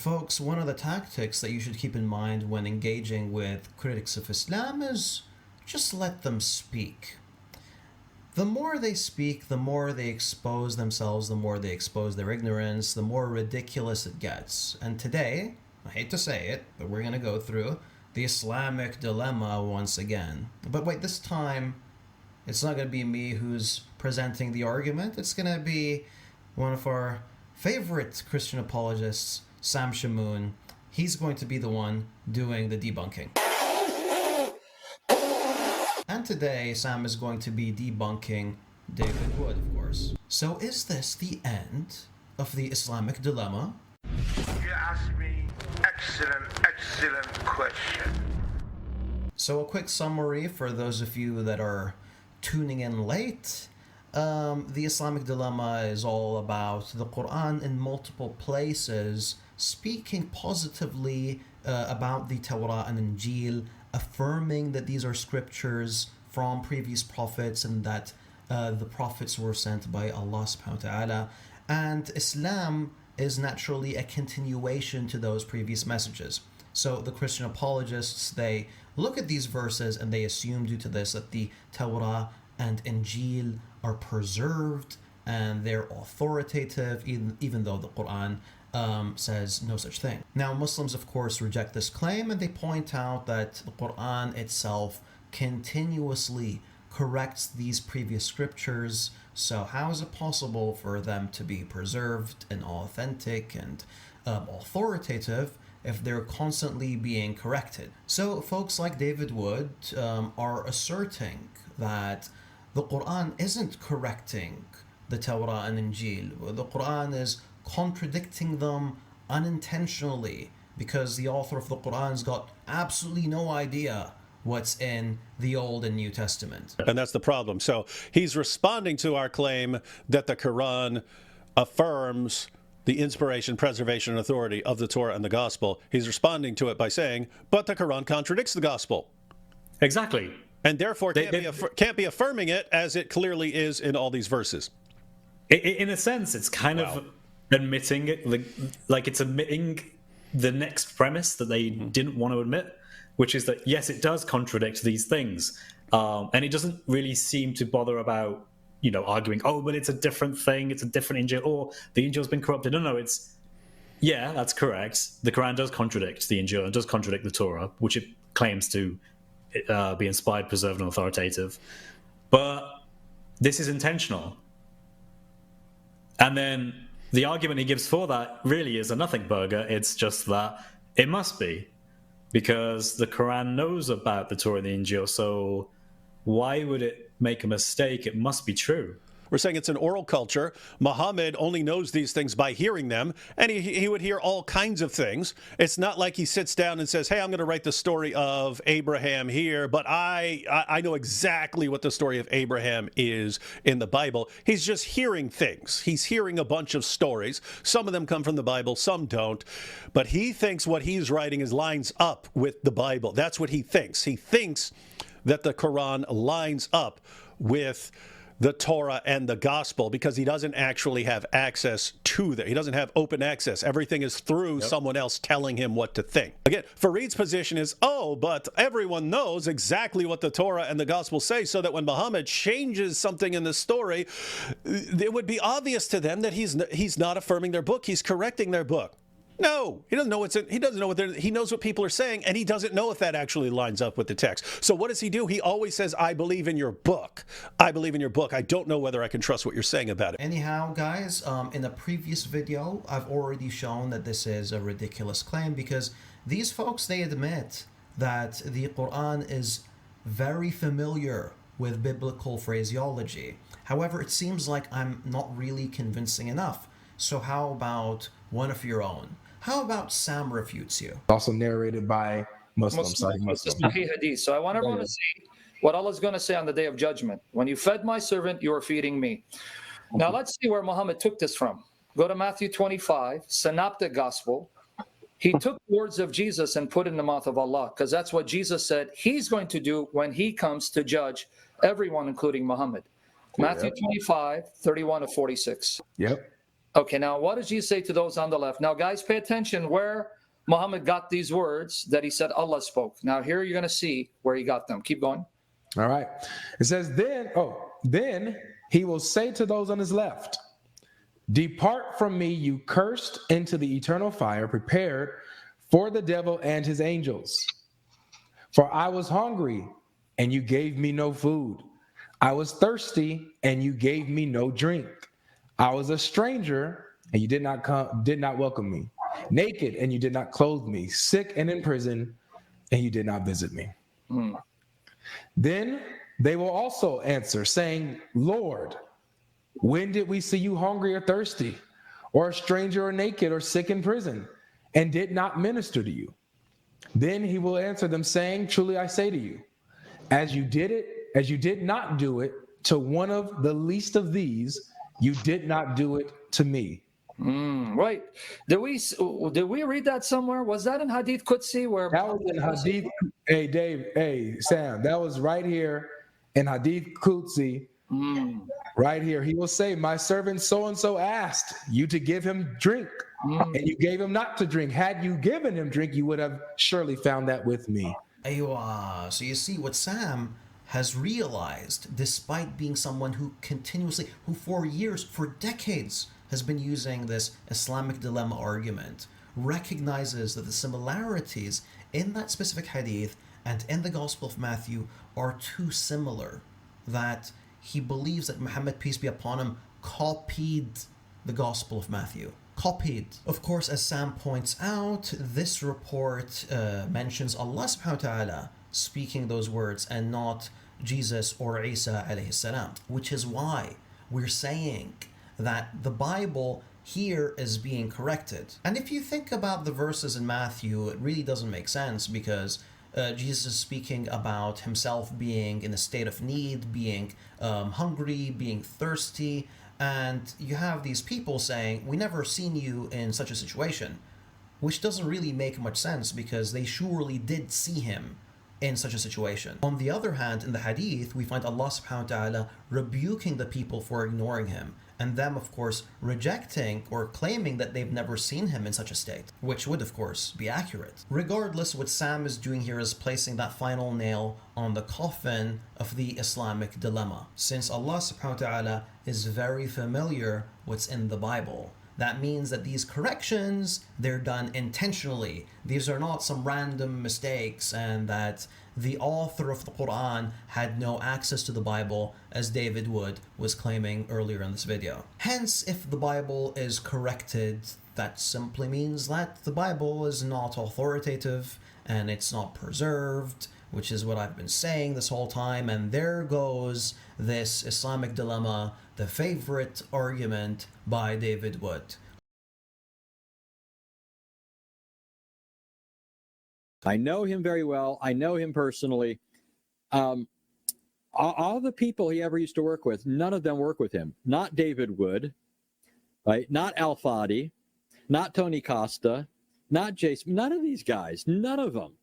Folks, one of the tactics that you should keep in mind when engaging with critics of Islam is just let them speak. The more they speak, the more they expose themselves, the more they expose their ignorance, the more ridiculous it gets. And today, I hate to say it, but we're going to go through the Islamic dilemma once again. But wait, this time, it's not going to be me who's presenting the argument. It's going to be one of our favorite Christian apologists, Sam Shamoun. He's going to be the one doing the debunking. And today, Sam is going to be debunking David Wood, of course. So is this the end of the Islamic dilemma? You asked me excellent question. So a quick summary for those of you that are tuning in late. The Islamic dilemma is all about the Quran in multiple places speaking positively about the Torah and Injil, affirming that these are scriptures from previous prophets and that the prophets were sent by Allah subhanahu wa ta'ala. And Islam is naturally a continuation to those previous messages. So the Christian apologists, they look at these verses and they assume due to this that the Torah and Injil are preserved and they're authoritative, even though the Quran says no such thing. Now, Muslims, of course, reject this claim and they point out that the Quran itself continuously corrects these previous scriptures. So how is it possible for them to be preserved and authentic and authoritative if they're constantly being corrected? So folks like David Wood are asserting that the Quran isn't correcting the Torah and Injil. The Quran is contradicting them unintentionally because the author of the Quran's got absolutely no idea what's in the Old and New Testament. And that's the problem. So he's responding to our claim that the Quran affirms the inspiration, preservation, and authority of the Torah and the Gospel. He's responding to it by saying, but the Quran contradicts the Gospel. Exactly. And therefore can't be affirming it as it clearly is in all these verses. In a sense, it's kind of admitting it, like it's admitting the next premise that they didn't want to admit, which is that, yes, it does contradict these things. And it doesn't really seem to bother about, arguing, oh, but it's a different thing, it's a different Injil, or the Injil's been corrupted. No, it's, yeah, that's correct. The Quran does contradict the Injil and does contradict the Torah, which it claims to be inspired, preserved, and authoritative. But this is intentional. And then the argument he gives for that really is a nothing burger. It's just that it must be, because the Quran knows about the Torah and the Injil, so why would it make a mistake? It must be true. We're saying it's an oral culture. Muhammad only knows these things by hearing them, and he would hear all kinds of things. It's not like he sits down and says, hey, I'm going to write the story of Abraham here, but I know exactly what the story of Abraham is in the Bible. He's just hearing things. He's hearing a bunch of stories. Some of them come from the Bible, some don't. But he thinks what he's writing lines up with the Bible. That's what he thinks. He thinks that the Quran lines up with the Torah and the Gospel because he doesn't actually have access to that. He doesn't have open access. Everything is through someone else telling him what to think. Again, Fareed's position is, but everyone knows exactly what the Torah and the Gospel say, so that when Muhammad changes something in the story, it would be obvious to them that he's not affirming their book. He's correcting their book. No, he doesn't know what's in. He doesn't know what he knows what people are saying, and he doesn't know if that actually lines up with the text. So what does he do? He always says, I believe in your book. I believe in your book. I don't know whether I can trust what you're saying about it. Anyhow, guys, in the previous video, I've already shown that this is a ridiculous claim because these folks, they admit that the Quran is very familiar with biblical phraseology. However, it seems like I'm not really convincing enough. So how about one of your own? How about Sam refutes you? Also narrated by Muslims. This is Sahih Hadith. So I want everyone to see what Allah is going to say on the Day of Judgment. When you fed my servant, you are feeding me. Now let's see where Muhammad took this from. Go to Matthew 25, Synoptic Gospel. He took words of Jesus and put in the mouth of Allah, because that's what Jesus said he's going to do when he comes to judge everyone, including Muhammad. Matthew 25, 31 to 46. Yep. Okay, now what does Jesus say to those on the left? Now, guys, pay attention where Muhammad got these words that he said Allah spoke. Now, here you're going to see where he got them. Keep going. All right. It says, then he will say to those on his left, depart from me, you cursed, into the eternal fire prepared for the devil and his angels. For I was hungry, and you gave me no food. I was thirsty, and you gave me no drink. I was a stranger, and you did not welcome me. Naked, and you did not clothe me. Sick and in prison, and you did not visit me. Then they will also answer, saying, Lord, when did we see you hungry or thirsty, or a stranger or naked or sick in prison, and did not minister to you? Then he will answer them, saying, truly I say to you, as you did not do it to one of the least of these, you did not do it to me. Right. Did we read that somewhere? Was that in Hadith Qudsi? Where That was in Hadith. Hey, Dave. Hey, Sam. That was right here in Hadith Qudsi. Right here. He will say, my servant so-and-so asked you to give him drink, and you gave him not to drink. Had you given him drink, you would have surely found that with me. Aywa. So you see what Sam has realized, despite being someone who for years, for decades, has been using this Islamic dilemma argument, recognizes that the similarities in that specific hadith and in the Gospel of Matthew are too similar, that he believes that Muhammad, peace be upon him, copied the Gospel of Matthew. Copied. Of course, as Sam points out, this report mentions Allah subhanahu wa ta'ala speaking those words and not Jesus or Isa alayhi salam, which is why we're saying that the Bible here is being corrected. And if you think about the verses in Matthew, it really doesn't make sense, because Jesus is speaking about himself being in a state of need, being hungry, being thirsty, and you have these people saying, we never seen you in such a situation, which doesn't really make much sense, because they surely did see him in such a situation. On the other hand, in the hadith, we find Allah subhanahu wa ta'ala rebuking the people for ignoring him, and them, of course, rejecting or claiming that they've never seen him in such a state, which would, of course, be accurate. Regardless, what Sam is doing here is placing that final nail on the coffin of the Islamic dilemma. Since Allah subhanahu wa ta'ala is very familiar what's in the Bible, that means that these corrections, they're done intentionally. These are not some random mistakes, and that the author of the Quran had no access to the Bible, as David Wood was claiming earlier in this video. Hence, if the Bible is corrected, that simply means that the Bible is not authoritative and it's not preserved, which is what I've been saying this whole time. And there goes this Islamic dilemma, the favorite argument by David Wood. I know him very well. I know him personally. All the people he ever used to work with, none of them work with him. Not David Wood, right? Not Al Fadi, not Tony Costa, not Jason. None of these guys. None of them.